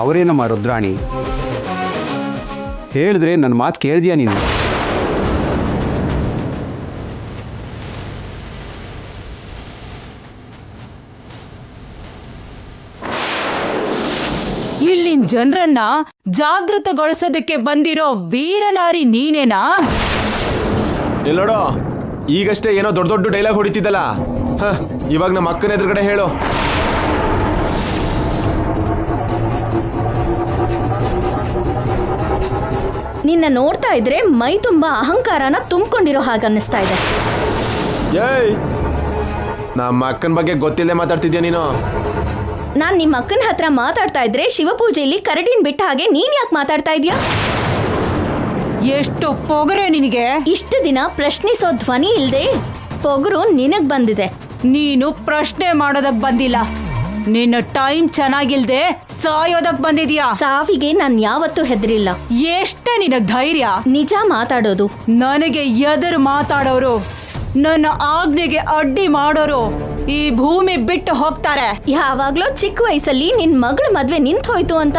ಅವರೇನಮ್ಮ ರುದ್ರಾಣಿ? ಹೇಳಿದ್ರೆ ನನ್ನ ಮಾತು ಕೇಳಿದ್ಯಾ ನೀನು? ಇಲ್ಲಿನ ಜನರನ್ನ ಜಾಗೃತಗೊಳಿಸೋದಕ್ಕೆ ಬಂದಿರೋ ವೀರನಾರಿ ನೀನೇನಾ? ಎಲ್ಲೋಡೋ, ಈಗಷ್ಟೇ ಏನೋ ದೊಡ್ಡ ದೊಡ್ಡ ಡೈಲಾಗ್ ಹೊಡಿತಿದ್ದಲ್ಲ, ಇವಾಗ ನಮ್ಮ ಅಕ್ಕನ ಎದುರುಗಡೆ ಹೇಳು. ನಿನ್ನ ನೋಡ್ತಾ ಇದ್ರೆ ಮೈ ತುಂಬಾ ಅಹಂಕಾರನ ತುಂಬಿಕೊಂಡಿರೋ ಹಾಗೆ ಅನ್ನಿಸ್ತಾ ಇದೆ. ಏಯ್, ನಮ್ಮ ಅಕ್ಕನ ಬಗ್ಗೆ ಗೊತ್ತಿಲ್ಲದೆ ಮಾತಾಡ್ತಿದ್ಯಾ ನೀನು? ನಾನ್ ನಿಮ್ಮ ಅಕ್ಕನ ಹತ್ರ ಮಾತಾಡ್ತಾ ಇದ್ರೆ ಶಿವಪೂಜೆಯಲ್ಲಿ ಕರಡಿನ ಬಿಟ್ಟ ಹಾಗೆ ನೀನ್ ಯಾಕೆ ಮಾತಾಡ್ತಾ ಇದೀಯಾ? ಎಷ್ಟು ಪೊಗರೆ ನಿನಗೆ! ಇಷ್ಟು ದಿನ ಪ್ರಶ್ನಿಸೋ ಧ್ವನಿ ಇಲ್ದೆ ಪೊಗರು ನಿನಗ್ ಬಂದಿದೆ. ನೀನು ಪ್ರಶ್ನೆ ಮಾಡೋದಕ್ ಬಂದಿಲ್ಲ, ನಿನ್ನ ಟೈಮ್ ಚೆನ್ನಾಗಿಲ್ದೆ ಸಾಯೋದಕ್ ಬಂದಿದ್ಯಾ. ಸಾವಿಗೆ ನಾನ್ ಯಾವತ್ತೂ ಹೆದರಿಲ್ಲ. ಎಷ್ಟೇ ನಿನಗ್ ಧೈರ್ಯ ನಿಜ ಮಾತಾಡೋದು. ನನಗೆ ಎದುರು ಮಾತಾಡೋರು, ನನ್ನ ಆಜ್ಞೆಗೆ ಅಡ್ಡಿ ಮಾಡೋರು ಈ ಭೂಮಿ ಬಿಟ್ಟು ಹೋಗ್ತಾರೆ. ಯಾವಾಗ್ಲೋ ಚಿಕ್ಕ ವಯಸ್ಸಲ್ಲಿ ನಿನ್ ಮಗಳ ಮದ್ವೆ ನಿಂತು ಹೋಯ್ತು ಅಂತ,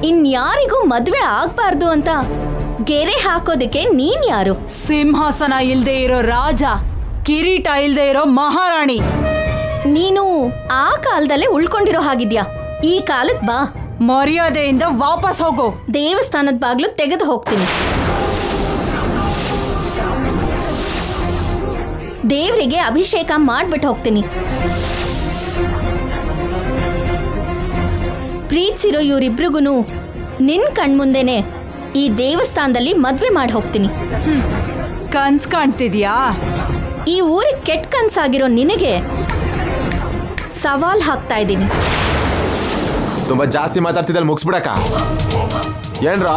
ಇನ್ಯಾರಿಗೂ ಮದ್ವೆ ಆಗ್ಬಾರ್ದು ಅಂತ ಗೆರೆ ಹಾಕೋದಕ್ಕೆ ನೀನ್ ಯಾರು? ಸಿಂಹಾಸನ ಇಲ್ದೇ ಇರೋ ರಾಜ, ಕಿರೀಟ ಇಲ್ದೇ ಇರೋ ಮಹಾರಾಣಿ. ನೀನು ಆ ಕಾಲದಲ್ಲೇ ಉಳ್ಕೊಂಡಿರೋ ಹಾಗಿದ್ಯಾ. ಈ ಕಾಲಕ್ ಬಾ, ಮರ್ಯಾದೆಯಿಂದ ವಾಪಸ್ ಹೋಗು. ದೇವಸ್ಥಾನದ ಬಾಗ್ಲು ತೆಗೆದು ಹೋಗ್ತೀನಿ. ದೇವರಿಗೆ ಅಭಿಷೇಕ ಮಾಡ್ಬಿಟ್ಟು ಹೋಗ್ತೀನಿ. ಪ್ರೀತಿಸಿರೋ ಇವರಿಬ್ರಿಗೂ ನಿನ್ ಕಣ್ಮುಂದೆನೆ ಈ ದೇವಸ್ಥಾನದಲ್ಲಿ ಮದ್ವೆ ಮಾಡಿ ಹೋಗ್ತೀನಿ. ಕನ್ಸ್ ಕಾಣ್ತಿದ್ಯಾ? ಈ ಊರಿಗೆ ಕೆಟ್ಟ ಕನ್ಸಾಗಿರೋ ನಿನಗೆ ಸವಾಲ್ ಹಾಕ್ತಾ ಇದ್ದೀನಿ. ತುಂಬಾ ಜಾಸ್ತಿ ಮಾತಾಡ್ತಿದ್ದಲ್ಲಿ ಮುಗಿಸ್ಬಿಡಕ. ಏನ್ರ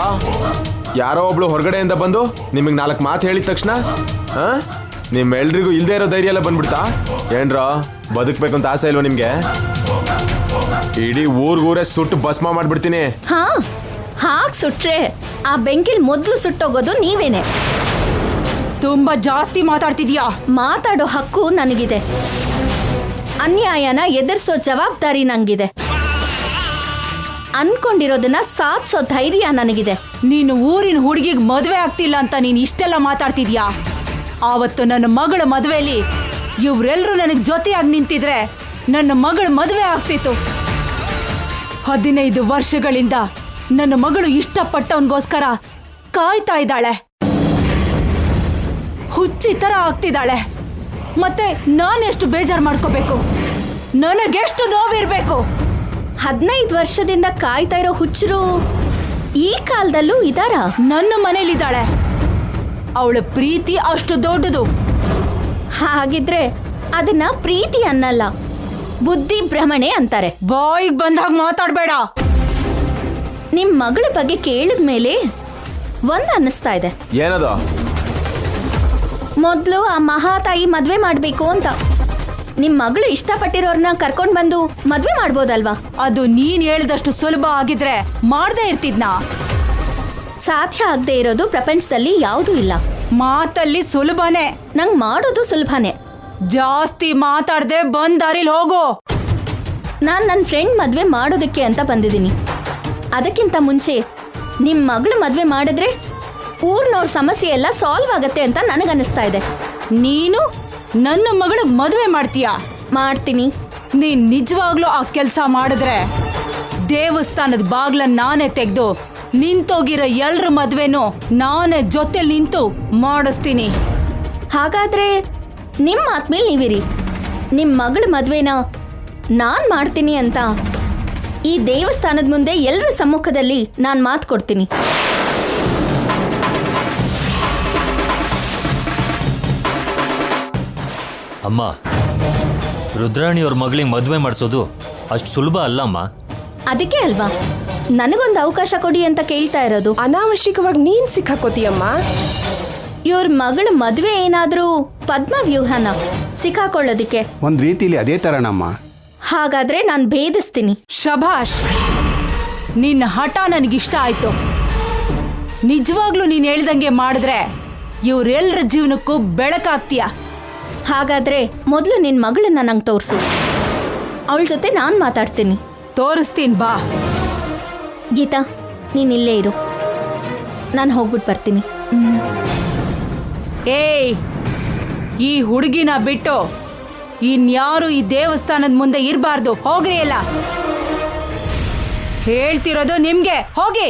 ಯಾರೋ ಒಬ್ಳು ಹೊರಗಡೆಯಿಂದ ಬಂದು ನಿಮಗೆ 4 ಮಾತು ಹೇಳಿದ ತಕ್ಷಣ ನಿಮ್ಮೆಲ್ರಿಗೂ ಇಲ್ದೇ ಇರೋ ಧೈರ್ಯ ಎಲ್ಲ ಬಂದ್ಬಿಡ್ತಾ? ಏನ್ರ ಬದುಕ್ಬೇಕು ಅಂತ ಆಸೆ ಇಲ್ವಾ ನಿಮ್ಗೆ? ಇಡೀ ಊರ್ಗೂರೇ ಸುಟ್ಟು ಭಸ್ಮ ಮಾಡ್ಬಿಡ್ತೀನಿ. ಹಾಗ್ ಸುಟ್ರೆ ಆ ಬೆಂಕಿಲ್ ಮೊದ್ಲು ಸುಟ್ಟೋಗೋದು ನೀವೇನೆ. ತುಂಬಾ ಜಾಸ್ತಿ ಮಾತಾಡ್ತಿದ್ಯಾ. ಮಾತಾಡೋ ಹಕ್ಕು ನನಗಿದೆ. ಅನ್ಯಾಯನ ಎದುರಿಸೋ ಜವಾಬ್ದಾರಿ ನಂಗಿದೆ. ಅನ್ಕೊಂಡಿರೋದನ್ನ ಸಾಧಿಸೋ ಧೈರ್ಯ ನನಗಿದೆ. ನೀನು ಊರಿನ ಹುಡುಗಿಗೆ ಮದುವೆ ಆಗ್ತಿಲ್ಲ ಅಂತ ನೀನು ಇಷ್ಟೆಲ್ಲ ಮಾತಾಡ್ತಿದ್ಯಾ. ಆವತ್ತು ನನ್ನ ಮಗಳ ಮದುವೆಯಲ್ಲಿ ಇವರೆಲ್ಲರೂ ನನಗೆ ಜೊತೆಯಾಗಿ ನಿಂತಿದ್ರೆ ನನ್ನ ಮಗಳ ಮದುವೆ ಆಗ್ತಿತ್ತು. 15 ವರ್ಷಗಳಿಂದ ನನ್ನ ಮಗಳು ಇಷ್ಟಪಟ್ಟವನಿಗೋಸ್ಕರ ಕಾಯ್ತಾ ಇದ್ದಾಳೆ. ಹುಚ್ಚಿ ತರ ಆಗ್ತಿದ್ದಾಳೆ. ಮತ್ತೆ ನಾನೆಷ್ಟು ಬೇಜಾರು ಮಾಡ್ಕೋಬೇಕು? ನನಗೆಷ್ಟು ನೋವಿರ್ಬೇಕು? 15 ವರ್ಷದಿಂದ ಕಾಯ್ತಾ ಇರೋ ಹುಚ್ಚರು ಈ ಕಾಲದಲ್ಲೂ ಇದಾರ? ನನ್ನ ಮನೇಲಿದ್ದಾಳೆ. ಅವಳ ಪ್ರೀತಿ ಅಷ್ಟು ದೊಡ್ಡದು. ಹಾಗಿದ್ರೆ ಅದನ್ನ ಪ್ರೀತಿ ಅನ್ನಲ್ಲ, ಬುದ್ಧಿ ಭ್ರಮಣೆ ಅಂತಾರೆ. ಬಾಯಿಗೆ ಬಂದಾಗ ಮಾತಾಡ್ಬೇಡ. ನಿಮ್ ಮಗಳ ಬಗ್ಗೆ ಕೇಳಿದ ಮೇಲೆ ಒಂದ್ ಅನ್ನಿಸ್ತಾ ಇದೆ. ಏನದು? ಮೊದ್ಲು ಆ ಮಹಾತಾಯಿ ಮದ್ವೆ ಮಾಡ್ಬೇಕು ಅಂತ. ನಿಮ್ ಮಗಳು ಇಷ್ಟಪಟ್ಟಿರೋರ್ನ ಕರ್ಕೊಂಡ್ ಬಂದು ಮದ್ವೆ ಮಾಡ್ಬೋದಲ್ವಾ? ಅದು ನೀನ್ ಹೇಳಿದಷ್ಟು ಸುಲಭ ಆಗಿದ್ರೆ ಮಾಡ್ದೇ ಇರ್ತಿದ್ನಾ? ಸಾಧ್ಯ ಆಗದೆ ಇರೋದು ಪ್ರಪಂಚದಲ್ಲಿ ಯಾವುದೂ ಇಲ್ಲ. ಮಾತಲ್ಲಿ ಸುಲಭನೇ, ನಂಗ್ ಮಾಡೋದು ಸುಲಭನೇ. ಜಾಸ್ತಿ ಮಾತಾಡ್ದೆ ಬಂದ್ ದಾರಿಲ್ ಹೋಗು. ನಾನ್ ನನ್ನ ಫ್ರೆಂಡ್ ಮದ್ವೆ ಮಾಡೋದಕ್ಕೆ ಅಂತ ಬಂದಿದ್ದೀನಿ. ಅದಕ್ಕಿಂತ ಮುಂಚೆ ನಿಮ್ ಮಗಳು ಮದ್ವೆ ಮಾಡಿದ್ರೆ ಊರ್ನವ್ರ ಸಮಸ್ಯೆ ಎಲ್ಲ ಸಾಲ್ವ್ ಆಗತ್ತೆ ಅಂತ ನನಗನ್ನಿಸ್ತಾ ಇದೆ. ನೀನು ನನ್ನ ಮಗಳಿಗೆ ಮದುವೆ ಮಾಡ್ತೀಯಾ? ಮಾಡ್ತೀನಿ. ನೀನ್ ನಿಜವಾಗ್ಲೂ ಆ ಕೆಲಸ ಮಾಡಿದ್ರೆ ದೇವಸ್ಥಾನದ ಬಾಗ್ಲನ್ನ ನಾನೇ ತೆಗೆದು ನಿಂತೋಗಿರೋ ಎಲ್ರ ಮದ್ವೆನೂ ನಾನೇ ಜೊತೆ ನಿಂತು ಮಾಡಿಸ್ತೀನಿ. ಹಾಗಾದ್ರೆ ನಿಮ್ಮ ಆತ್ಮೇಲೆ ನೀವಿರಿ. ನಿಮ್ಮ ಮಗಳ ಮದ್ವೆನ ನಾನ್ ಮಾಡ್ತೀನಿ ಅಂತ ಈ ದೇವಸ್ಥಾನದ ಮುಂದೆ ಎಲ್ಲರ ಸಮ್ಮುಖದಲ್ಲಿ ನಾನು ಮಾತು ಕೊಡ್ತೀನಿ. ಅಮ್ಮ, ರುದ್ರಾಣಿಯವ್ರ ಮಗಳಿಗೆ ಮದುವೆ ಮಾಡಿಸೋದು ಅಷ್ಟು ಸುಲಭ ಅಲ್ಲಮ್ಮ. ಅದಕ್ಕೆ ಅಲ್ವಾ ನನಗೊಂದು ಅವಕಾಶ ಕೊಡಿ ಅಂತ ಕೇಳ್ತಾ ಇರೋದು. ಅನಾವಶ್ಯಕವಾಗಿ ನೀನ್ ಸಿಕ್ಕಾಕೋತೀಯಮ್ಮ. ಇವ್ರ ಮಗಳ ಮದುವೆ ಏನಾದ್ರೂ ಪದ್ಮ ವ್ಯೂಹನ ಸಿಕ್ಕಾಕೊಳ್ಳೋದಿಕ್ಕೆ? ಒಂದು ರೀತಿಲಿ ಅದೇ ಥರನಮ್ಮ. ಹಾಗಾದ್ರೆ ನಾನು ಭೇದಿಸ್ತೀನಿ. ಶಭಾಷ್, ನಿನ್ನ ಹಠ ನನಗಿಷ್ಟ ಆಯ್ತು. ನಿಜವಾಗ್ಲೂ ನೀನ್ ಹೇಳ್ದಂಗೆ ಮಾಡಿದ್ರೆ ಇವ್ರೆಲ್ರ ಜೀವನಕ್ಕೂ ಬೆಳಕಾಗ್ತೀಯ. ಹಾಗಾದ್ರೆ ಮೊದಲು ನಿನ್ನ ಮಗಳನ್ನ ನಂಗೆ ತೋರಿಸು. ಅವಳ ಜೊತೆ ನಾನು ಮಾತಾಡ್ತೀನಿ. ತೋರಿಸ್ತೀನಿ ಬಾ. ಗೀತಾ ನೀನ್ ಇಲ್ಲೇ ಇರು, ನಾನು ಹೋಗ್ಬಿಟ್ಟು ಬರ್ತೀನಿ. ಏಯ್, ಈ ಹುಡುಗಿನ ಬಿಟ್ಟು ಇನ್ಯಾರು ಈ ದೇವಸ್ಥಾನದ ಮುಂದೆ ಇರಬಾರ್ದು. ಹೋಗ್ರಿ ಎಲ್ಲ, ಹೇಳ್ತಿರೋದು ನಿಮ್ಗೆ. ಹೋಗಿ.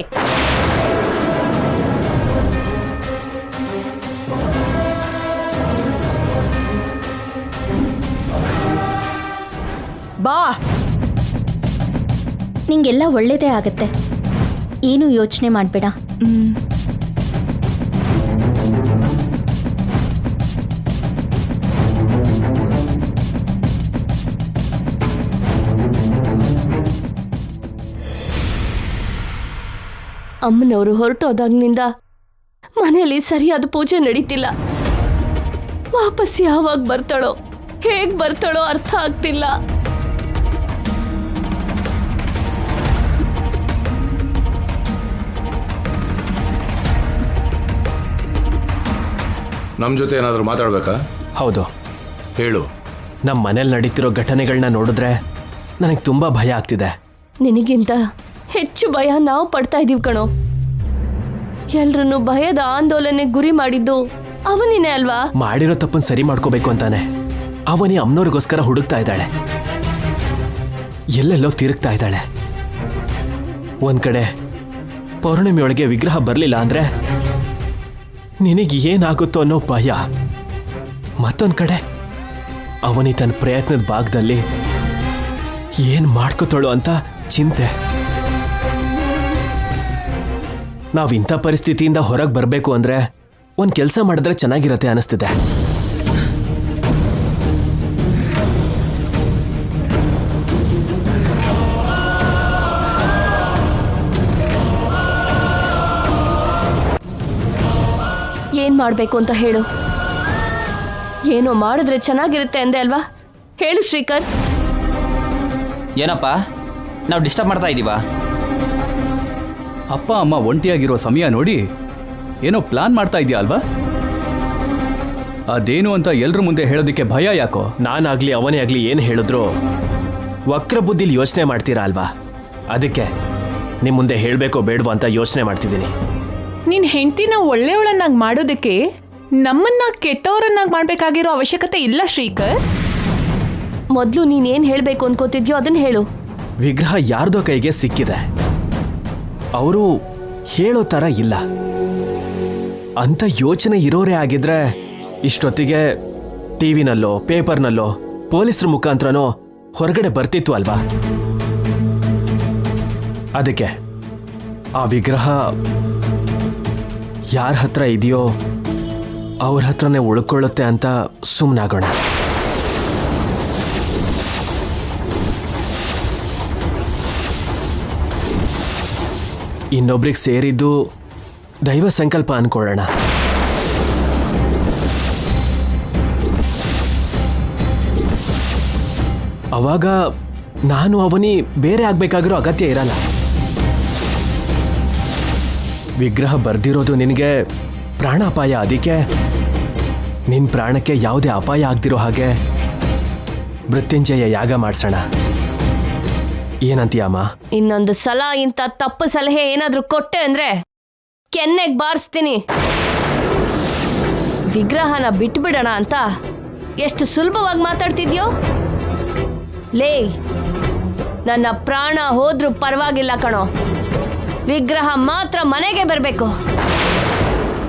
ಬಾ. ನಿಂಗೆಲ್ಲ ಒಳ್ಳೇದೇ ಆಗತ್ತೆ, ಏನು ಯೋಚನೆ ಮಾಡಬೇಡ. ಅಮ್ಮನವರು ಹೊರಟೋದಾಗ್ನಿಂದ ಮನೆಯಲ್ಲಿ ಸರಿಯಾದ ಪೂಜೆ ನಡೀತಿಲ್ಲ. ವಾಪಸ್ ಯಾವಾಗ ಬರ್ತಾಳೋ, ಹೇಗ್ ಬರ್ತಾಳೋ ಅರ್ಥ ಆಗ್ತಿಲ್ಲ. ನಮ್ಮ ಜೊತೆ ಏನಾದರೂ ಮಾತಾಡ್ಬೇಕಾ? ಹೌದು, ಹೇಳು. ನಮ್ಮ ಮನೇಲಿ ನಡೀತಿರೋ ಘಟನೆಗಳನ್ನ ನೋಡಿದ್ರೆ ನನಗೆ ತುಂಬ ಭಯ ಆಗ್ತಿದೆ. ನಿನಗಿಂತ ಹೆಚ್ಚು ಭಯ ನಾವು ಪಡ್ತಾ ಇದೀವಿ ಕಣೋ. ಎಲ್ರನ್ನು ಭಯದ ಆಂದೋಲನೆ ಗುರಿ ಮಾಡಿದ್ದು ಅವನಿನೇ ಅಲ್ವಾ? ಮಾಡಿರೋ ತಪ್ಪನ್ನು ಸರಿ ಮಾಡ್ಕೋಬೇಕು ಅಂತಾನೆ ಅವನಿ ಅಮ್ಮನವ್ರಿಗೋಸ್ಕರ ಹುಡುಕ್ತಾ ಇದ್ದಾಳೆ. ಎಲ್ಲೆಲ್ಲೋ ತಿರುಗ್ತಾ ಇದ್ದಾಳೆ. ಒಂದ್ ಕಡೆ ಪೌರ್ಣಿಮೆಯೊಳಗೆ ವಿಗ್ರಹ ಬರಲಿಲ್ಲ ಅಂದ್ರೆ ನಿನಗೆ ಏನಾಗುತ್ತೋ ಅನ್ನೋ ಭಯ. ಮತ್ತೊಂದ್ ಕಡೆ ಅವನಿ ತನ್ನ ಪ್ರಯತ್ನದ ಭಾಗದಲ್ಲಿ ಏನ್ ಮಾಡ್ಕೋತಾಳು ಅಂತ ಚಿಂತೆ. ನಾವು ಇಂಥ ಪರಿಸ್ಥಿತಿಯಿಂದ ಹೊರಗೆ ಬರಬೇಕು ಅಂದ್ರೆ ಒಂದು ಕೆಲಸ ಮಾಡಿದ್ರೆ ಚೆನ್ನಾಗಿರತ್ತೆ ಅನಿಸ್ತಿದೆ. ಏನ್ ಮಾಡ್ಬೇಕು ಅಂತ ಹೇಳು. ಏನೋ ಮಾಡಿದ್ರೆ ಚೆನ್ನಾಗಿರುತ್ತೆ ಅಂದೆ ಅಲ್ವಾ? ಹೇಳು ಶ್ರೀಕರ್. ಏನಪ್ಪ, ನಾವು ಡಿಸ್ಟರ್ಬ್ ಮಾಡ್ತಾ ಇದ್ದೀವಾ? ಅಪ್ಪ ಅಮ್ಮ ಒಂಟಿಯಾಗಿರೋ ಸಮಯ ನೋಡಿ ಏನೋ ಪ್ಲಾನ್ ಮಾಡ್ತಾ ಇದೆಯಾ ಅಲ್ವಾ? ಅದೇನು ಅಂತ ಎಲ್ರ ಮುಂದೆ ಹೇಳೋದಕ್ಕೆ ಭಯ ಯಾಕೋ? ನಾನಾಗ್ಲಿ ಅವನೇ ಆಗ್ಲಿ ಏನು ಹೇಳಿದ್ರು ವಕ್ರ ಬುದ್ಧಿಲಿ ಯೋಚನೆ ಮಾಡ್ತೀರಾ ಅಲ್ವಾ? ಅದಕ್ಕೆ ನಿಮ್ಮ ಮುಂದೆ ಹೇಳಬೇಕೋ ಬೇಡವೋ ಅಂತ ಯೋಚನೆ ಮಾಡ್ತಿದ್ದೀನಿ. ನಿನ್ ಹೆಂಡತಿನ ಒಳ್ಳೆಯವಳನ್ನಾಗಿ ಮಾಡೋದಕ್ಕೆ ನಮ್ಮನ್ನ ಕೆಟ್ಟವರನ್ನಾಗಿ ಮಾಡ್ಬೇಕಾಗಿರೋ ಅವಶ್ಯಕತೆ ಇಲ್ಲ ಶ್ರೀಕರ್. ಮೊದಲು ನೀನೇನ್ ಹೇಳ್ಬೇಕು ಅನ್ಕೋತಿದ್ಯೋ ಅದನ್ನ ಹೇಳು. ವಿಗ್ರಹ ಯಾರ್ದೋ ಕೈಗೆ ಸಿಕ್ಕಿದೆ, ಅವರು ಹೇಳೋ ಥರ ಇಲ್ಲ ಅಂತ ಯೋಚನೆ ಇರೋರೇ ಆಗಿದ್ರೆ ಇಷ್ಟೊತ್ತಿಗೆ ಟಿವಿನಲ್ಲೋ ಪೇಪರ್ನಲ್ಲೋ ಪೊಲೀಸರ ಮುಖಾಂತರನೋ ಹೊರಗಡೆ ಬರ್ತಿತ್ತು ಅಲ್ವಾ? ಅದಕ್ಕೆ ಆ ವಿಗ್ರಹ ಯಾರ ಹತ್ರ ಇದೆಯೋ ಅವ್ರ ಹತ್ರನೇ ಉಳ್ಕೊಳ್ಳುತ್ತೆ ಅಂತ ಸುಮ್ಮನಾಗೋಣ. ಇನ್ನೊಬ್ರಿಗೆ ಸೇರಿದ್ದು ದೈವ ಸಂಕಲ್ಪ ಅನ್ಕೊಳ್ಳೋಣ. ಅವಾಗ ನಾನು ಅವನಿ ಬೇರೆ ಆಗ್ಬೇಕಾಗಿರೋ ಅಗತ್ಯ ಇರಲ್ಲ. ವಿಗ್ರಹ ಬರ್ದಿರೋದು ನಿನಗೆ ಪ್ರಾಣಾಪಾಯ, ಅದಕ್ಕೆ ನಿನ್ನ ಪ್ರಾಣಕ್ಕೆ ಯಾವುದೇ ಅಪಾಯ ಆಗ್ದಿರೋ ಹಾಗೆ ಮೃತ್ಯುಂಜಯ ಯಾಗ ಮಾಡಿಸೋಣ. ಏನಂತೀಯಮ್ಮ? ಇನ್ನೊಂದು ಸಲ ಇಂಥ ತಪ್ಪು ಸಲಹೆ ಏನಾದ್ರೂ ಕೊಟ್ಟೆ ಅಂದ್ರೆ ಕೆನ್ನೆಗ್ ಬಾರಿಸ್ತೀನಿ. ವಿಗ್ರಹನ ಬಿಟ್ಬಿಡೋಣ ಅಂತ ಎಷ್ಟು ಸುಲಭವಾಗಿ ಮಾತಾಡ್ತಿದ್ಯೋ. ಲೇ, ನನ್ನ ಪ್ರಾಣ ಹೋದ್ರೂ ಪರವಾಗಿಲ್ಲ ಕಣೋ, ವಿಗ್ರಹ ಮಾತ್ರ ಮನೆಗೆ ಬರಬೇಕು.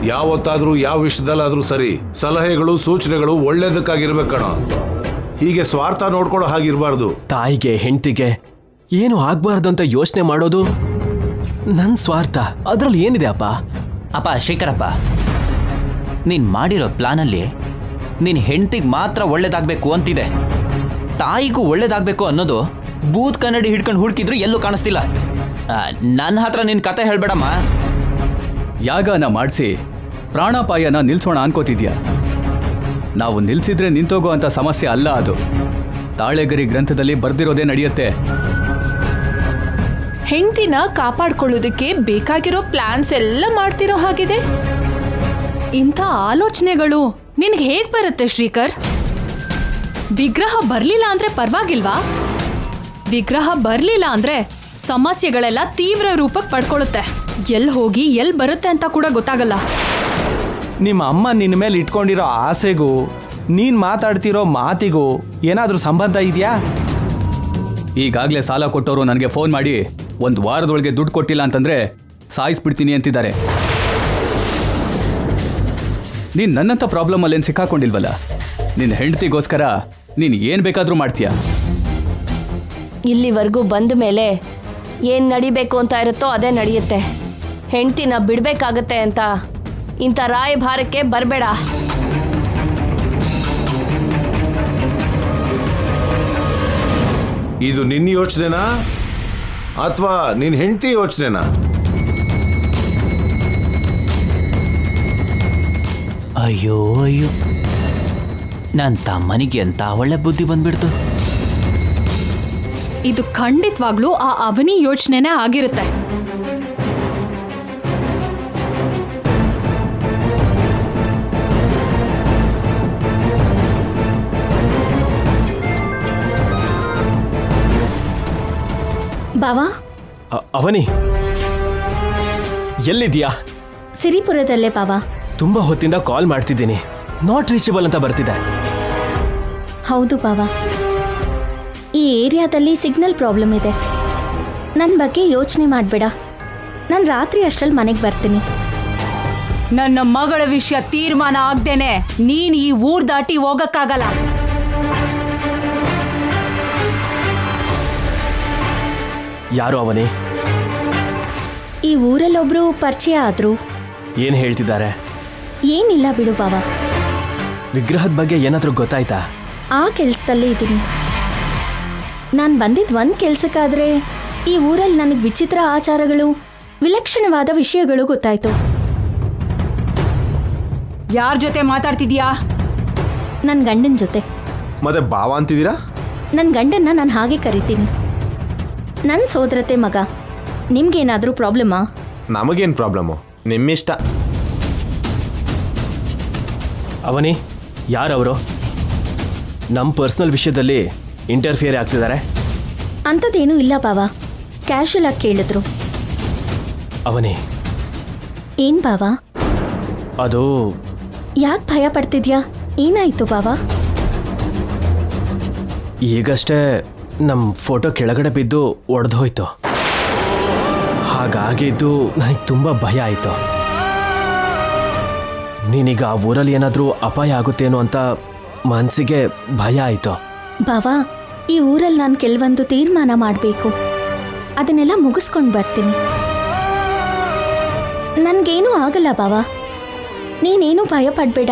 ಯಾವತ್ತಾದ್ರೂ ಯಾವ ವಿಷಯದಲ್ಲಾದ್ರೂ ಸರಿ ಸಲಹೆಗಳು ಸೂಚನೆಗಳು ಒಳ್ಳೇದಕ್ಕಾಗಿರ್ಬೇಕು ಕಣೋ. ಹೀಗೆ ಸ್ವಾರ್ಥ ನೋಡ್ಕೊಳ್ಳೋ ಹಾಗಿರ್ಬಾರ್ದು. ತಾಯಿಗೆ ಹೆಂಡತಿಗೆ ಏನು ಆಗ್ಬಾರ್ದು ಅಂತ ಯೋಚನೆ ಮಾಡೋದು ನನ್ನ ಸ್ವಾರ್ಥ. ಅದ್ರಲ್ಲಿ ಏನಿದೆ ಅಪ್ಪ? ಅಪ್ಪ ಶ್ರೀಕರಪ್ಪ, ನೀನು ಮಾಡಿರೋ ಪ್ಲಾನಲ್ಲಿ ನಿನ್ನ ಹೆಂಡತಿಗೆ ಮಾತ್ರ ಒಳ್ಳೇದಾಗಬೇಕು ಅಂತಿದೆ. ತಾಯಿಗೂ ಒಳ್ಳೇದಾಗಬೇಕು ಅನ್ನೋದು ಬೂತ್ ಕನ್ನಡಿ ಹಿಡ್ಕೊಂಡು ಹುಡುಕಿದ್ರು ಎಲ್ಲೂ ಕಾಣಿಸ್ತಿಲ್ಲ. ನನ್ನ ಹತ್ರ ನಿನ್ನ ಕತೆ ಹೇಳ್ಬೇಡಮ್ಮ. ಯಾಗನ ಮಾಡಿಸಿ ಪ್ರಾಣಾಪಾಯನ ನಿಲ್ಸೋಣ ಅನ್ಕೋತಿದ್ಯಾ? ನಾವು ನಿಲ್ಸಿದ್ರೆ ನಿಂತೋಗೋ ಅಂತ ಸಮಸ್ಯೆ ಅಲ್ಲ ಅದು. ತಾಳೆಗರಿ ಗ್ರಂಥದಲ್ಲಿ ಬರ್ದಿರೋದೇ ನಡೆಯುತ್ತೆ. ಹೆಂಡತಿನ ಕಾಪಾಡ್ಕೊಳ್ಳೋದಕ್ಕೆ ಬೇಕಾಗಿರೋ ಪ್ಲಾನ್ಸ್ ಎಲ್ಲ ಮಾಡ್ತಿರೋ ಹಾಗಿದೆ. ಇಂಥ ಆಲೋಚನೆಗಳು ನಿನ್ಗೆ ಹೇಗ್ ಬರುತ್ತೆ ಶ್ರೀಕರ್? ವಿಗ್ರಹ ಬರ್ಲಿಲ್ಲ ಅಂದ್ರೆ ಪರವಾಗಿಲ್ವಾ? ವಿಗ್ರಹ ಬರ್ಲಿಲ್ಲ ಅಂದ್ರೆ ಸಮಸ್ಯೆಗಳೆಲ್ಲ ತೀವ್ರ ರೂಪಕ್ಕೆ ಪಡ್ಕೊಳ್ಳುತ್ತೆ. ಎಲ್ಲಿ ಹೋಗಿ ಎಲ್ಲಿ ಬರುತ್ತೆ ಅಂತ ಕೂಡ ಗೊತ್ತಾಗಲ್ಲ. ನಿಮ್ಮ ಅಮ್ಮ ನಿನ್ನ ಮೇಲೆ ಇಟ್ಕೊಂಡಿರೋ ಆಸೆಗೂ ನೀನು ಮಾತಾಡ್ತಿರೋ ಮಾತಿಗೂ ಏನಾದರೂ ಸಂಬಂಧ ಇದೆಯಾ? ಈಗಾಗಲೇ ಸಾಲ ಕೊಟ್ಟವರು ನನಗೆ ಫೋನ್ ಮಾಡಿ 1 ವಾರದೊಳಗೆ ದುಡ್ಡು ಕೊಟ್ಟಿಲ್ಲ ಅಂತಂದರೆ ಸಾಯಿಸ್ಬಿಡ್ತೀನಿ ಅಂತಿದ್ದಾರೆ. ನೀನು ನನ್ನಂಥ ಪ್ರಾಬ್ಲಮಲ್ಲೇನು ಸಿಕ್ಕಾಕೊಂಡಿಲ್ವಲ್ಲ. ನಿನ್ನ ಹೆಂಡತಿಗೋಸ್ಕರ ನೀನು ಏನು ಬೇಕಾದರೂ ಮಾಡ್ತೀಯಾ? ಇಲ್ಲಿವರೆಗೂ ಬಂದ ಮೇಲೆ ಏನು ನಡಿಬೇಕು ಅಂತ ಇರುತ್ತೋ ಅದೇ ನಡೆಯುತ್ತೆ. ಹೆಂಡ್ತಿನ ಬಿಡಬೇಕಾಗತ್ತೆ ಅಂತ ಇಂಥ ರಾಯಭಾರಕ್ಕೆ ಬರಬೇಡ. ಇದು ನಿನ್ನ ಯೋಚನೆನಾ ಅಥವಾ ನಿನ್ನ ಹೆಂಡತಿ ಯೋಚನೆನಾ? ಅಯ್ಯೋ ಅಯ್ಯೋ, ನನ್ನ ತಮ್ಮನಿಗೆ ಎಂತ ಒಳ್ಳೆ ಬುದ್ಧಿ ಬಂದ್ಬಿಡ್ತು. ಇದು ಖಂಡಿತವಾಗ್ಲೂ ಆ ಅವನಿ ಯೋಚನೆನೇ ಆಗಿರುತ್ತೆ. ಬಾವಾ, ಅವನಿ ಎಲ್ಲಿದ್ಯಾ? ಸಿರಿಪುರದಲ್ಲೇ ಬಾವಾ. ತುಂಬಾ ಹೊತ್ತಿಂದ ಕಾಲ್ ಮಾಡ್ತಿದ್ದೀನಿ, ನಾಟ್ ರೀಚಬಲ್ ಅಂತ ಬರ್ತಿದೆ. ಹೌದು ಬಾವಾ, ಈ ಏರಿಯಾದಲ್ಲಿ ಸಿಗ್ನಲ್ ಪ್ರಾಬ್ಲಮ್ ಇದೆ. ನನ್ನ ಬಗ್ಗೆ ಯೋಚನೆ ಮಾಡಬೇಡ. ನಾನು ರಾತ್ರಿ ಅಷ್ಟರಲ್ಲಿ ಮನೆಗೆ ಬರ್ತೀನಿ. ನನ್ನ ಮಗಳ ವಿಷಯ ತೀರ್ಮಾನ ಆಗ್ದೇನೆ ನೀನ್ ಈ ಊರ್ ದಾಟಿ ಹೋಗಕ್ಕಾಗಲ್ಲ. ಯಾರು ಅವನಿ? ಈ ಊರಲ್ಲೊಬ್ರು ಪರಿಚಯ ಆದ್ರು. ಏನು ಹೇಳ್ತಿದ್ದಾರೆ? ಏನಿಲ್ಲ ಬಿಡು ಬಾವಾ. ವಿಗ್ರಹದ ಬಗ್ಗೆ ಏನಾದರೂ ಗೊತ್ತಾಯ್ತಾ? ಆ ಕೆಲಸದಲ್ಲೇ ಇದ್ದೀನಿ. ನಾನು ಬಂದಿದ್ದು ಒಂದು ಕೆಲಸಕ್ಕಾದ್ರೆ ಈ ಊರಲ್ಲಿ ನನಗೆ ವಿಚಿತ್ರ ಆಚಾರಗಳು, ವಿಲಕ್ಷಣವಾದ ವಿಷಯಗಳು ಗೊತ್ತಾಯ್ತು. ಯಾರ ಜೊತೆ ಮಾತಾಡ್ತಿದ್ಯಾ? ನನ್ನ ಗಂಡನ ಜೊತೆ. ಮತ್ತೆ ಬಾವ ಅಂತಿದ್ದೀರಾ? ನನ್ನ ಗಂಡನ್ನ ನಾನು ಹಾಗೆ ಕರಿತೀನಿ. ನನ್ನ ಸೋದರತೆ ಮಗ. ನಿಮ್ಗೇನಾದರೂ ಪ್ರಾಬ್ಲಮ್ಮಾ? ನಮಗೇನು ಪ್ರಾಬ್ಲಮ್ಮು, ನಿಮ್ಮಿಷ್ಟ. ಅವನಿ, ಯಾರವರು? ನಮ್ಮ ಪರ್ಸ್ನಲ್ ವಿಷಯದಲ್ಲಿ ಇಂಟರ್ಫಿಯರ್ ಆಗ್ತಿದ್ದಾರೆ? ಅಂಥದ್ದೇನೂ ಇಲ್ಲ ಬಾವಾ, ಕ್ಯಾಶುಯಲ್ ಆಗಿ ಕೇಳಿದ್ರು. ಅವನಿ, ಏನು ಬಾವಾ? ಅದು ಯಾಕೆ ಭಯ ಪಡ್ತಿದ್ಯಾ? ಏನಾಯ್ತು ಬಾವಾ? ಈಗಷ್ಟೇ ನಮ್ಮ ಫೋಟೋ ಕೆಳಗಡೆ ಬಿದ್ದು ಒಡೆದು ಹೋಯ್ತು. ಹಾಗಾಗಿದ್ದು ನನಗೆ ತುಂಬ ಭಯ ಆಯಿತು. ನೀನೀಗ ಆ ಊರಲ್ಲಿ ಏನಾದರೂ ಅಪಾಯ ಆಗುತ್ತೇನೋ ಅಂತ ಮನಸ್ಸಿಗೆ ಭಯ ಆಯಿತು. ಬಾವಾ, ಈ ಊರಲ್ಲಿ ನಾನು ಕೆಲವೊಂದು ತೀರ್ಮಾನ ಮಾಡಬೇಕು. ಅದನ್ನೆಲ್ಲ ಮುಗಿಸ್ಕೊಂಡು ಬರ್ತೀನಿ. ನನಗೇನೂ ಆಗಲ್ಲ ಬಾವಾ, ನೀನೇನು ಭಯ ಪಡಬೇಡ.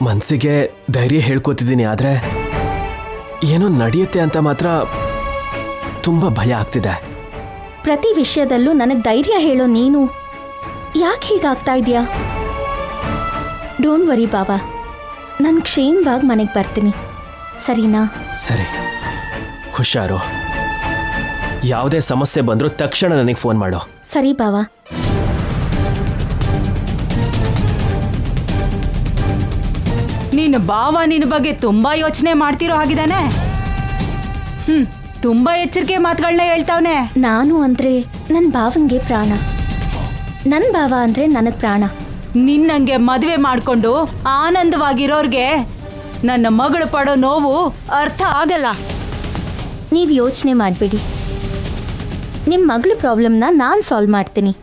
ಮನಸ್ಸಿಗೆ ಧೈರ್ಯ ಹೇಳ್ಕೊತಿದ್ದೀನಿ, ಆದರೆ ಏನೋ ನಡೆಯುತ್ತೆ ಅಂತ ಮಾತ್ರ ತುಂಬ ಭಯ ಆಗ್ತಿದೆ. ಪ್ರತಿ ವಿಷಯದಲ್ಲೂ ನನಗೆ ಧೈರ್ಯ ಹೇಳೋ ನೀನು ಯಾಕೆ ಹೀಗಾಗ್ತಾ ಇದೆಯಾ? ಡೋಂಟ್ ವರಿ ಬಾವಾ, ನಾನು ಕ್ಷೇಮವಾಗಿ ಮನೆಗೆ ಬರ್ತೀನಿ, ಸರಿನಾ? ಸರಿ, ಹುಷಾರು. ಯಾವುದೇ ಸಮಸ್ಯೆ ಬಂದರೂ ತಕ್ಷಣ ನನಗೆ ಫೋನ್ ಮಾಡು. ಸರಿ ಬಾವಾ. ನಿನ್ನ ಬಾವ ನಿನ್ನ ಬಗ್ಗೆ ತುಂಬಾ ಯೋಚನೆ ಮಾಡ್ತಿರೋ ಹಾಗಿದಾನೆ. ತುಂಬಾ ಎಚ್ಚರಿಕೆ ಮಾತುಗಳನ್ನ ಹೇಳ್ತಾವನೆ. ನಾನು ಅಂದ್ರೆ ನನ್ನ ಭಾವಂಗೆ ಪ್ರಾಣ, ನನ್ನ ಭಾವ ಅಂದ್ರೆ ನನಗೆ ಪ್ರಾಣ. ನಿನ್ನಂಗೆ ಮದುವೆ ಮಾಡ್ಕೊಂಡು ಆನಂದವಾಗಿರೋರ್ಗೆ ನನ್ನ ಮಗಳು ಪಡೋ ನೋವು ಅರ್ಥ ಆಗಲ್ಲ. ನೀವು ಯೋಚನೆ ಮಾಡಬೇಡಿ, ನಿಮ್ಮ ಮಗಳ ಪ್ರಾಬ್ಲಮ್ನ ನಾನು ಸಾಲ್ವ್ ಮಾಡ್ತೀನಿ.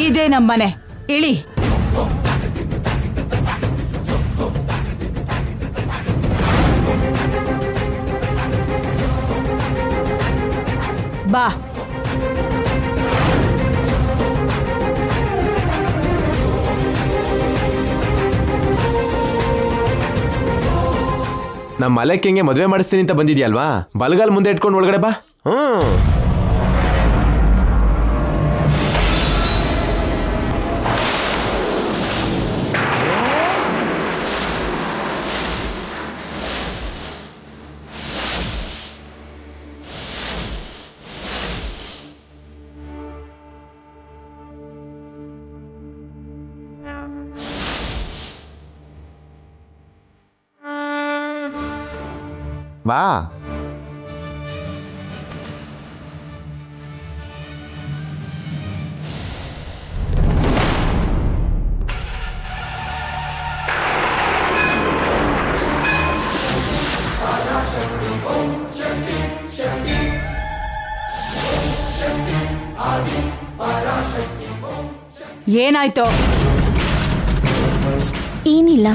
ಇದೇ ನಮ್ಮನೆ, ಇಳಿ. ಬಾ. ನಮ್ಮ ಮಲಕ್ಕೆಂಗೆ ಮದುವೆ ಮಾಡಿಸ್ತೀನಿ ಅಂತ ಬಂದಿದ್ಯಲ್ವಾ, ಬಲಗಾಲ್ ಮುಂದೆ ಇಟ್ಕೊಂಡು ಒಳಗಡೆ ಬಾ. ಬಾ. ಏನಾಯ್ತು? ಏನಿಲ್ಲ.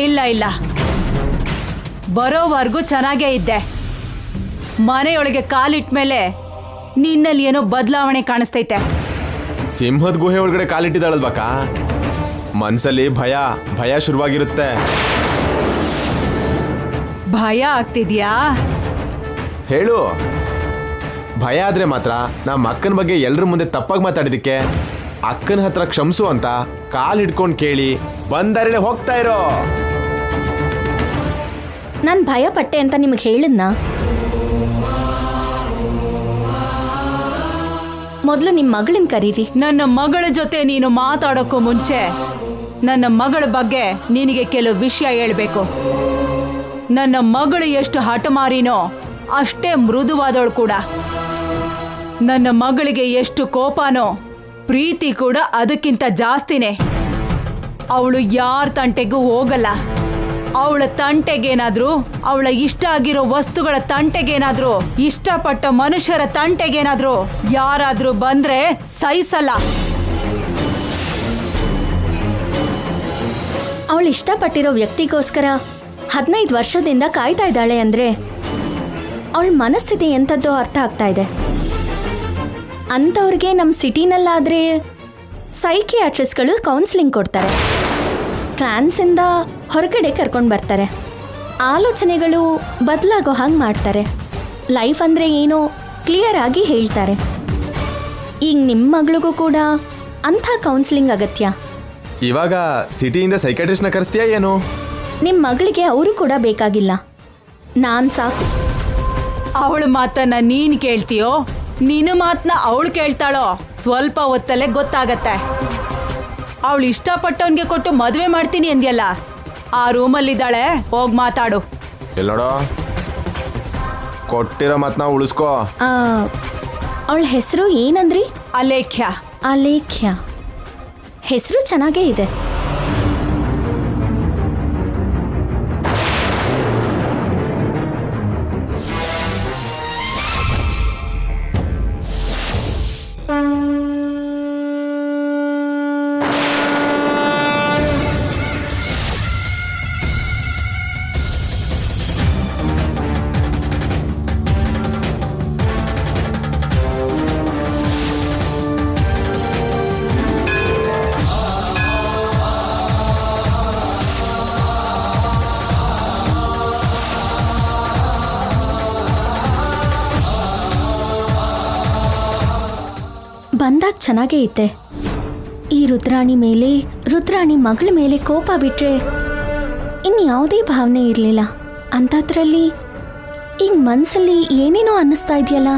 ಇಲ್ಲ ಇಲ್ಲ, ಬರೋವರೆಗೂ ಚೆನ್ನಾಗೇ ಇದ್ದೆ. ಮನೆಯೊಳಗೆ ಕಾಲಿಟ್ಟ ಮೇಲೆ ನಿನ್ನಲ್ಲಿ ಏನೋ ಬದಲಾವಣೆ ಕಾಣಿಸ್ತೈತೆ. ಸಿಂಹದ ಗುಹೆ ಒಳಗಡೆ ಕಾಲಿಟ್ಟಿದ್ದಾಳಲ್ವಾಕ, ಮನ್ಸಲ್ಲಿ ಭಯ ಭಯ ಶುರುವಾಗಿರುತ್ತೆ. ಭಯ ಆಗ್ತಿದ್ಯಾ? ಹೇಳು. ಭಯ ಆದ್ರೆ ಮಾತ್ರ ನಮ್ಮ ಅಕ್ಕನ ಬಗ್ಗೆ ಎಲ್ಲರ ಮುಂದೆ ತಪ್ಪಾಗಿ ಮಾತಾಡಿದಕ್ಕೆ ಅಕ್ಕನ ಹತ್ರ ಕ್ಷಮಿಸು ಅಂತ ಕಾಲ್ ಹಿಡ್ಕೊಂಡು ಕೇಳಿ ಬಂದರೆ ಹೋಗ್ತಾ ಇರೋ. ನಾನು ಭಯ ಪಟ್ಟೆ ಅಂತ ನಿಮಗೆ ಹೇಳಿದ್ನಾ? ಮೊದಲು ನಿಮ್ಮ ಮಗಳನ್ನ ಕರೀರಿ. ನನ್ನ ಮಗಳ ಜೊತೆ ನೀನು ಮಾತಾಡೋಕ್ಕೂ ಮುಂಚೆ ನನ್ನ ಮಗಳ ಬಗ್ಗೆ ನಿನಗೆ ಕೆಲವು ವಿಷಯ ಹೇಳ್ಬೇಕು. ನನ್ನ ಮಗಳು ಎಷ್ಟು ಹಠಮಾರಿನೋ ಅಷ್ಟೇ ಮೃದುವಾದವಳು ಕೂಡ. ನನ್ನ ಮಗಳಿಗೆ ಎಷ್ಟು ಕೋಪನೋ ಪ್ರೀತಿ ಕೂಡ ಅದಕ್ಕಿಂತ ಜಾಸ್ತಿನೇ. ಅವಳು ಯಾರ ತಂಟೆಗೂ ಹೋಗಲ್ಲ. ಅವಳ ತಂಟೆಗೇನಾದ್ರೂ, ಅವಳ ಇಷ್ಟ ಆಗಿರೋ ವಸ್ತುಗಳ ತಂಟೆಗೇನಾದ್ರೂ, ಇಷ್ಟಪಟ್ಟ ಮನುಷ್ಯರ ತಂಟೆಗೇನಾದ್ರೂ ಯಾರಾದ್ರೂ ಬಂದ್ರೆ ಸಹಿಸಲ್ಲ. ಅವಳು ಇಷ್ಟಪಟ್ಟಿರೋ ವ್ಯಕ್ತಿಗೋಸ್ಕರ 15 ವರ್ಷದಿಂದ ಕಾಯ್ತಾ ಇದ್ದಾಳೆ ಅಂದ್ರೆ ಅವಳ ಮನಸ್ಥಿತಿ ಎಂಥದ್ದೋ ಅರ್ಥ ಆಗ್ತಾ ಇದೆ. ಅಂಥವ್ರಿಗೆ ನಮ್ಮ ಸಿಟಿನಲ್ಲಾದರೆ ಸೈಕಿಯಾಟ್ರಿಸ್ಟ್ಗಳು ಕೌನ್ಸಿಲಿಂಗ್ ಕೊಡ್ತಾರೆ, ಟ್ರಾನ್ಸಿಂದ ಹೊರಗಡೆ ಕರ್ಕೊಂಡು ಬರ್ತಾರೆ, ಆಲೋಚನೆಗಳು ಬದಲಾಗೋ ಹಾಗೆ ಮಾಡ್ತಾರೆ, ಲೈಫ್ ಅಂದರೆ ಏನೋ ಕ್ಲಿಯರ್ ಆಗಿ ಹೇಳ್ತಾರೆ. ಈಗ ನಿಮ್ಮ ಮಗಳಿಗೂ ಕೂಡ ಅಂಥ ಕೌನ್ಸಿಲಿಂಗ್ ಅಗತ್ಯ. ಇವಾಗ ಸಿಟಿಯಿಂದ ಸೈಕಾಟ್ರಿಸ್ಟ್ನ ಕರೆಸ್ತೀಯಾ ಏನು? ನಿಮ್ಮ ಮಗಳಿಗೆ ಅವರು ಕೂಡ ಬೇಕಾಗಿಲ್ಲ, ನಾನು ಸಾಕು. ಅವಳ ಮಾತನ್ನ ನೀನು ಕೇಳ್ತೀಯೋ ನಿನ್ನ ಮಾತನ್ನ ಅವಳು ಕೇಳ್ತಾಳೋ ಸ್ವಲ್ಪ ಹೊತ್ತಲ್ಲೇ ಗೊತ್ತಾಗತ್ತೆ. ಅವಳು ಇಷ್ಟಪಟ್ಟವನ್ಗೆ ಕೊಟ್ಟು ಮದುವೆ ಮಾಡ್ತೀನಿ ಅಂದ್ಯಲ್ಲ, ಆ ರೂಮಲ್ಲಿದ್ದಾಳೆ, ಹೋಗಿ ಮಾತಾಡು. ಎಲ್ಲೋಡೋ, ಕೊಟ್ಟಿರೋ ಮಾತನ್ನ ಉಳಿಸ್ಕೋ. ಅವಳ ಹೆಸರು ಏನಂದ್ರಿ? ಅಲೇಖ್ಯ. ಅಲೇಖ್ಯ ಹೆಸರು ಚೆನ್ನಾಗೇ ಇದೆ. ಬಂದಾಗ ಚೆನ್ನಾಗೇ ಇತ್ತೆ. ಈ ರುದ್ರಾಣಿ ಮೇಲೆ, ರುದ್ರಾಣಿ ಮಗಳ ಮೇಲೆ ಕೋಪ ಬಿಟ್ರೆ ಇನ್ಯಾವುದೇ ಭಾವನೆ ಇರಲಿಲ್ಲ. ಅಂಥದ್ರಲ್ಲಿ ಈಗ ಮನಸ್ಸಲ್ಲಿ ಏನೇನೋ ಅನ್ನಿಸ್ತಾ ಇದೆಯಲ್ಲ.